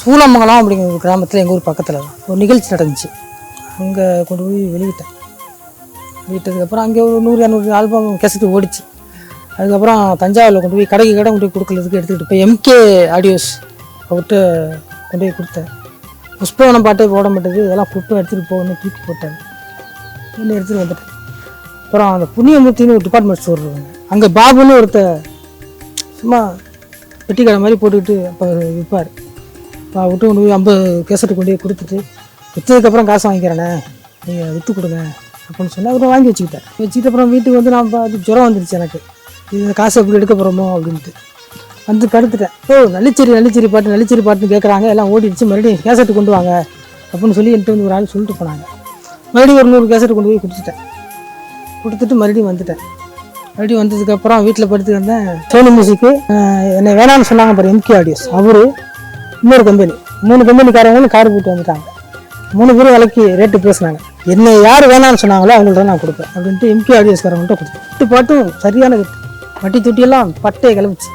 பூலமங்கலம் அப்படிங்கிற ஒரு கிராமத்தில் எங்கள் ஊர் பக்கத்தில் தான் ஒரு நிகழ்ச்சி நடந்துச்சு. அங்கே கொண்டு போய் வெளியிட்டேன். வெளியிட்டதுக்கப்புறம் அங்கே ஒரு 100-200 ஆல்பம் கேசட்டு ஓடிச்சு. அதுக்கப்புறம் தஞ்சாவூரில் கொண்டு போய் கடைக்கு கொண்டு போய் கொடுக்கறதுக்கு எடுத்துக்கிட்டு போய் எம்கே ஆடியோஸ் அவர்கிட்ட கொண்டு போய் கொடுத்தேன். புஷ்பவனம் பாட்டே போட மாட்டேது, இதெல்லாம் புஷ்பம் எடுத்துகிட்டு போகணும்னு தூக்கி போட்டார். என்ன எடுத்துகிட்டு வந்துட்டேன். அப்புறம் அந்த புண்ணியமூர்த்தின்னு ஒரு டிபார்ட்மெண்ட் ஸ்டோர் இருக்காங்க, அங்கே பாபுன்னு ஒருத்தர் சும்மா பெட்டி கடை மாதிரி போட்டுக்கிட்டு அப்போ விற்பார். விட்டு கொண்டு போய் 50 கேசட்டு கொண்டு போய் கொடுத்துட்டு விற்றதுக்கப்புறம் காசு வாங்கிக்கிறேண்ணே, நீங்கள் விற்று கொடுங்க அப்படின்னு சொன்னால் அப்புறம் வாங்கி வச்சுக்கிட்டு அப்புறம் வீட்டுக்கு வந்து நான் பார்த்து ஜுரம் வந்துருச்சு எனக்கு, இது காசு எப்படி எடுக்க போகிறோமோ அப்படின்ட்டு வந்து படுத்துட்டேன். நல்லிச்சேரி பாட்டுன்னு கேட்குறாங்க, எல்லாம் ஓடிடுச்சு. மறுபடியும் கேசட்டு கொண்டு வாங்க அப்படின்னு சொல்லி என்கிட்ட வந்து ஒரு ஆள் சொல்லிட்டு போனாங்க. மறுபடியும் ஒரு 100 கேசட்டு கொண்டு போய் கொடுத்துட்டு மறுபடியும் வந்துட்டேன். மறுபடியும் வந்ததுக்கப்புறம் வீட்டில் படுத்துக்கிட்டேன். சோனி மியூசிக்கு என்னை வேணான்னு சொன்னாங்க பாரு, எம்கே ஆடியோஸ் அவர், இன்னொரு கம்பெனி, 3 கம்பெனிக்காரங்களும் கார் போட்டு வந்துட்டாங்க. 3 பேரும் விலைக்கு ரேட்டு பேசினாங்க. என்னை யார் வேணான்னு சொன்னாங்களோ அவங்கள்ட்ட நான் கொடுப்பேன் அப்படின்ட்டு எம்கே ஆடியோஸ்காரங்கள்ட்ட கொடுத்தேன். பாட்டும் சரியான வட்டி தொட்டியெல்லாம் பட்டையை கிளம்பிச்சு.